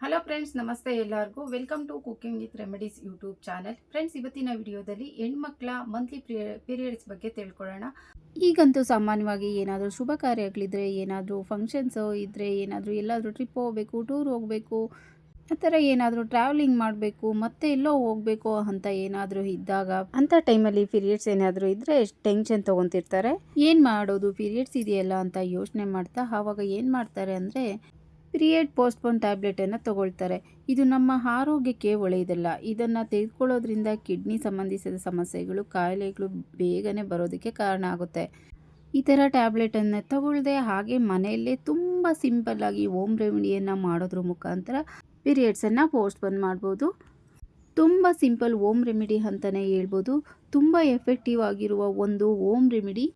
Hello friends, ನಮಸ್ತೆ ಎಲ್ಲರಿಗೂ. Welcome to cooking with remedies YouTube channel. Friends, ಇವತ್ತಿನ ವಿಡಿಯೋದಲ್ಲಿ ಹೆಣ್ಮಕ್ಳ ಮಂತ್ಲಿ ಪೀರಿಯಡ್ಸ್ ಬಗ್ಗೆ ತಿಳ್ಕೊಳ್ಳೋಣ. ಈಗಂತೂ ಸಾಮಾನ್ಯವಾಗಿ ಏನಾದರೂ ಶುಭ ಕಾರ್ಯಗಳಿದ್ರೆ, ಏನಾದರೂ ಫಂಕ್ಷನ್ಸು ಇದ್ದರೆ, ಏನಾದರೂ ಎಲ್ಲಾದರೂ ಟ್ರಿಪ್ ಹೋಗಬೇಕು, ಟೂರ್ ಹೋಗಬೇಕು, ಆ ಥರ ಏನಾದರೂ ಟ್ರಾವೆಲಿಂಗ್ ಮಾಡಬೇಕು, ಮತ್ತೆ ಎಲ್ಲೋ ಹೋಗಬೇಕು ಅಂತ ಏನಾದರೂ ಇದ್ದಾಗ, ಅಂಥ ಟೈಮಲ್ಲಿ ಪೀರಿಯಡ್ಸ್ ಏನಾದರೂ ಇದ್ದರೆ ಟೆನ್ಷನ್ ತೊಗೊತಿರ್ತಾರೆ. ಏನು ಮಾಡೋದು, ಪೀರಿಯಡ್ಸ್ ಇದೆಯಲ್ಲ ಅಂತ ಯೋಚನೆ ಮಾಡ್ತಾ ಆವಾಗ ಏನು ಮಾಡ್ತಾರೆ ಅಂದರೆ ಪೀರಿಯಡ್ ಪೋಸ್ಟ್ಪೋನ್ ಟ್ಯಾಬ್ಲೆಟನ್ನು ತಗೊಳ್ತಾರೆ. ಇದು ನಮ್ಮ ಆರೋಗ್ಯಕ್ಕೆ ಒಳ್ಳೆಯದಲ್ಲ. ಇದನ್ನು ತೆಗೆದುಕೊಳ್ಳೋದ್ರಿಂದ ಕಿಡ್ನಿ ಸಂಬಂಧಿಸಿದ ಸಮಸ್ಯೆಗಳು, ಕಾಯಿಲೆಗಳು ಬೇಗನೆ ಬರೋದಕ್ಕೆ ಕಾರಣ ಆಗುತ್ತೆ. ಈ ಥರ ಟ್ಯಾಬ್ಲೆಟನ್ನು ತಗೊಳ್ಳದೆ ಹಾಗೆ ಮನೆಯಲ್ಲೇ ತುಂಬ ಸಿಂಪಲ್ಲಾಗಿ ಹೋಮ್ ರೆಮಿಡಿಯನ್ನು ಮಾಡೋದ್ರ ಮುಖಾಂತರ ಪೀರಿಯಡ್ಸನ್ನು ಪೋಸ್ಟ್ಪೋನ್ ಮಾಡ್ಬೋದು. ತುಂಬ ಸಿಂಪಲ್ ಹೋಮ್ ರೆಮಿಡಿ ಅಂತಲೇ ಹೇಳ್ಬೋದು. ತುಂಬ ಎಫೆಕ್ಟಿವ್ ಆಗಿರುವ ಒಂದು ಹೋಮ್ ರೆಮಿಡಿ.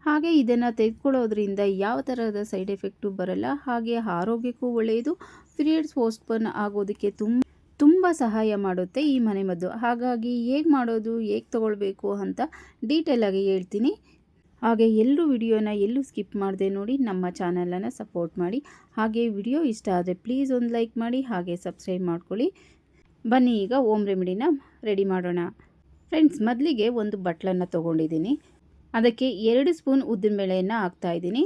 ಹಾಗೆ ಇದನ್ನು ತೆಗೆದುಕೊಳ್ಳೋದ್ರಿಂದ ಯಾವ ಥರದ ಸೈಡ್ ಎಫೆಕ್ಟು ಬರಲ್ಲ. ಹಾಗೆ ಆರೋಗ್ಯಕ್ಕೂ ಒಳ್ಳೆಯದು. ಪೀರಿಯಡ್ಸ್ ಪೋಸ್ಟ್ಪೋನ್ ಆಗೋದಕ್ಕೆ ತುಂಬ ಸಹಾಯ ಮಾಡುತ್ತೆ ಈ ಮನೆಮದ್ದು. ಹಾಗಾಗಿ ಹೇಗೆ ಮಾಡೋದು, ಹೇಗೆ ತೊಗೊಳ್ಬೇಕು ಅಂತ ಡೀಟೇಲಾಗಿ ಹೇಳ್ತೀನಿ. ಹಾಗೆ ಎಲ್ಲರೂ ವಿಡಿಯೋನ ಎಲ್ಲೂ ಸ್ಕಿಪ್ ಮಾಡದೆ ನೋಡಿ ನಮ್ಮ ಚಾನಲನ್ನು ಸಪೋರ್ಟ್ ಮಾಡಿ. ಹಾಗೆ ವಿಡಿಯೋ ಇಷ್ಟ ಆದರೆ ಪ್ಲೀಸ್ ಒಂದು ಲೈಕ್ ಮಾಡಿ, ಹಾಗೆ ಸಬ್ಸ್ಕ್ರೈಬ್ ಮಾಡ್ಕೊಳ್ಳಿ. ಬನ್ನಿ ಈಗ ಹೋಮ್ ರೆಮಿಡಿನ ರೆಡಿ ಮಾಡೋಣ. ಫ್ರೆಂಡ್ಸ್, ಮೊದಲಿಗೆ ಒಂದು ಬಟ್ಲನ್ನು ತೊಗೊಂಡಿದ್ದೀನಿ. ಅದಕ್ಕೆ 2 ಸ್ಪೂನ್ ಉದ್ದಿನಬೇಳೆಯನ್ನು ಹಾಕ್ತಾಯಿದ್ದೀನಿ.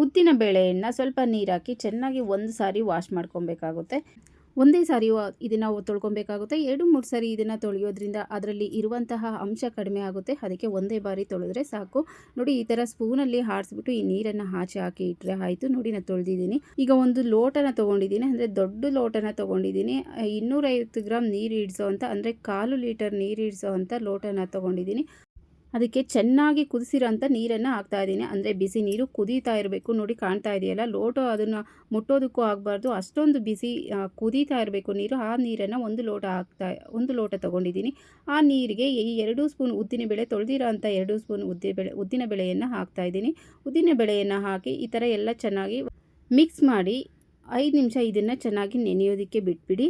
ಉದ್ದಿನ ಬೇಳೆಯನ್ನು ಸ್ವಲ್ಪ ನೀರು ಹಾಕಿ ಚೆನ್ನಾಗಿ ಒಂದು ಸಾರಿ ವಾಶ್ ಮಾಡ್ಕೊಬೇಕಾಗುತ್ತೆ. ಒಂದೇ ಸಾರಿ ಇದನ್ನು ತೊಳ್ಕೊಬೇಕಾಗುತ್ತೆ. 2-3 ಸಾರಿ ಇದನ್ನು ತೊಳೆಯೋದ್ರಿಂದ ಅದರಲ್ಲಿ ಇರುವಂತಹ ಅಂಶ ಕಡಿಮೆ ಆಗುತ್ತೆ. ಅದಕ್ಕೆ ಒಂದೇ ಬಾರಿ ತೊಳೆದ್ರೆ ಸಾಕು. ನೋಡಿ, ಈ ಥರ ಸ್ಪೂನಲ್ಲಿ ಆಡಿಸ್ಬಿಟ್ಟು ಈ ನೀರನ್ನು ಆಚೆ ಹಾಕಿ ಇಟ್ಟರೆ ಆಯಿತು. ನೋಡಿ, ನಾನು ತೊಳೆದಿದ್ದೀನಿ. ಈಗ ಒಂದು ಲೋಟನ ತೊಗೊಂಡಿದ್ದೀನಿ, ಅಂದರೆ ದೊಡ್ಡ ಲೋಟನ ತೊಗೊಂಡಿದ್ದೀನಿ. 250 ಗ್ರಾಮ್ ನೀರು ಇಡಿಸೋ ಅಂತ, ಅಂದರೆ 1/4 ಲೀಟರ್ ನೀರು ಇಡಿಸೋ ಅಂತ ಲೋಟನ ತೊಗೊಂಡಿದ್ದೀನಿ. ಅದಕ್ಕೆ ಚೆನ್ನಾಗಿ ಕುದಿಸಿರೋ ಅಂಥ ನೀರನ್ನು ಹಾಕ್ತಾಯಿದ್ದೀನಿ. ಅಂದರೆ ಬಿಸಿ ನೀರು ಕುದೀತಾ ಇರಬೇಕು. ನೋಡಿ, ಕಾಣ್ತಾ ಇದೆಯಲ್ಲ, ಲೋಟ ಅದನ್ನು ಮುಟ್ಟೋದಕ್ಕೂ ಆಗಬಾರ್ದು, ಅಷ್ಟೊಂದು ಬಿಸಿ ಕುದೀತಾ ಇರಬೇಕು ನೀರು. ಆ ನೀರನ್ನು ಒಂದು ಲೋಟ ತೊಗೊಂಡಿದ್ದೀನಿ. ಆ ನೀರಿಗೆ ಈ 2 ಸ್ಪೂನ್ ಉದ್ದಿನಬೇಳೆ, ತೊಳೆದಿರೋ ಅಂಥ 2 ಸ್ಪೂನ್ ಉದ್ದಿನಬೇಳೆಯನ್ನು ಹಾಕ್ತಾಯಿದ್ದೀನಿ. ಉದ್ದಿನಬೇಳೆಯನ್ನು ಹಾಕಿ ಈ ಥರ ಎಲ್ಲ ಚೆನ್ನಾಗಿ ಮಿಕ್ಸ್ ಮಾಡಿ 5 ನಿಮಿಷ ಇದನ್ನು ಚೆನ್ನಾಗಿ ನೆನೆಯೋದಕ್ಕೆ ಬಿಟ್ಬಿಡಿ.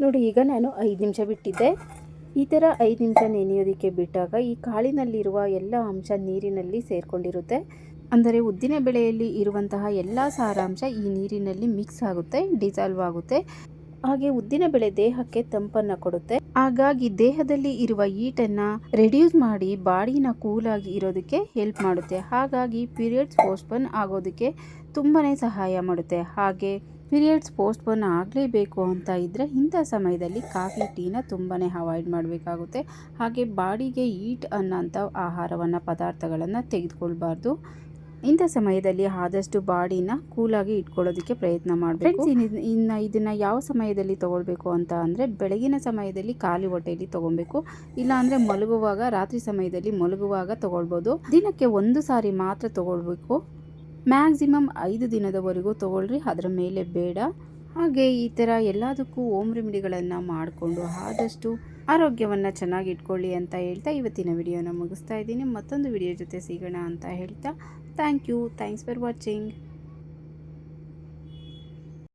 ನೋಡಿ, ಈಗ ನಾನು 5 ನಿಮಿಷ ಬಿಟ್ಟಿದ್ದೆ. ಈ ಥರ 5 ನಿಮಿಷ ನೆನೆಯೋದಕ್ಕೆ ಬಿಟ್ಟಾಗ ಈ ಕಾಳಿನಲ್ಲಿರುವ ಎಲ್ಲ ಅಂಶ ನೀರಿನಲ್ಲಿ ಸೇರಿಕೊಂಡಿರುತ್ತೆ. ಅಂದರೆ ಉದ್ದಿನ ಬೇಳೆಯಲ್ಲಿ ಇರುವಂತಹ ಎಲ್ಲ ಸಾರಾಂಶ ಈ ನೀರಿನಲ್ಲಿ ಮಿಕ್ಸ್ ಆಗುತ್ತೆ, ಡಿಸಾಲ್ವ್ ಆಗುತ್ತೆ. ಹಾಗೆ ಉದ್ದಿನಬೇಳೆ ದೇಹಕ್ಕೆ ತಂಪನ್ನು ಕೊಡುತ್ತೆ. ಹಾಗಾಗಿ ದೇಹದಲ್ಲಿ ಇರುವ ಹೀಟನ್ನು ರೆಡ್ಯೂಸ್ ಮಾಡಿ ಬಾಡಿನ ಕೂಲಾಗಿ ಇರೋದಕ್ಕೆ ಹೆಲ್ಪ್ ಮಾಡುತ್ತೆ. ಹಾಗಾಗಿ ಪೀರಿಯಡ್ಸ್ ಪೋಸ್ಟ್ಪೋನ್ ಆಗೋದಕ್ಕೆ ತುಂಬಾ ಸಹಾಯ ಮಾಡುತ್ತೆ. ಹಾಗೆ ಪೀರಿಯಡ್ಸ್ ಪೋಸ್ಟ್ಪೋನ್ ಆಗಲೇಬೇಕು ಅಂತ ಇದ್ದರೆ ಇಂಥ ಸಮಯದಲ್ಲಿ ಕಾಫಿ, ಟೀನ ತುಂಬಾ ಅವಾಯ್ಡ್ ಮಾಡಬೇಕಾಗುತ್ತೆ. ಹಾಗೆ ಬಾಡಿಗೆ ಹೀಟ್ ಅನ್ನೋಂಥ ಪದಾರ್ಥಗಳನ್ನು ತೆಗೆದುಕೊಳ್ಬಾರ್ದು. ಇಂಥ ಸಮಯದಲ್ಲಿ ಆದಷ್ಟು ಬಾಡಿನ ಕೂಲಾಗಿ ಇಟ್ಕೊಳ್ಳೋದಕ್ಕೆ ಪ್ರಯತ್ನ ಮಾಡಬೇಕು. ಇನ್ನು ಇದನ್ನು ಯಾವ ಸಮಯದಲ್ಲಿ ತೊಗೊಳ್ಬೇಕು ಅಂತ ಅಂದರೆ ಬೆಳಗಿನ ಸಮಯದಲ್ಲಿ ಖಾಲಿ ಹೊಟ್ಟೆಯಲ್ಲಿ ತೊಗೊಬೇಕು. ಇಲ್ಲಾಂದರೆ ಮಲಗುವಾಗ, ರಾತ್ರಿ ಸಮಯದಲ್ಲಿ ಮಲಗುವಾಗ ತೊಗೊಳ್ಬೋದು. ದಿನಕ್ಕೆ 1 ಸಾರಿ ಮಾತ್ರ ತೊಗೊಳ್ಬೇಕು. ಮ್ಯಾಕ್ಸಿಮಮ್ 5 ದಿನದವರೆಗೂ ತೊಗೊಳ್ರಿ, ಅದರ ಮೇಲೆ ಬೇಡ. ಹಾಗೆ ಈ ಥರ ಎಲ್ಲದಕ್ಕೂ ಹೋಮ್ ರೆಮಿಡಿಗಳನ್ನು ಮಾಡಿಕೊಂಡು ಆದಷ್ಟು ಆರೋಗ್ಯವನ್ನು ಚೆನ್ನಾಗಿ ಇಟ್ಕೊಳ್ಳಿ ಅಂತ ಹೇಳ್ತಾ ಇವತ್ತಿನ ವಿಡಿಯೋನ ಮುಗಿಸ್ತಾ ಇದ್ದೀನಿ. ಮತ್ತೊಂದು ವಿಡಿಯೋ ಜೊತೆ ಸಿಗೋಣ ಅಂತ ಹೇಳ್ತಾ ಥ್ಯಾಂಕ್ಸ್ ಫಾರ್ ವಾಚಿಂಗ್.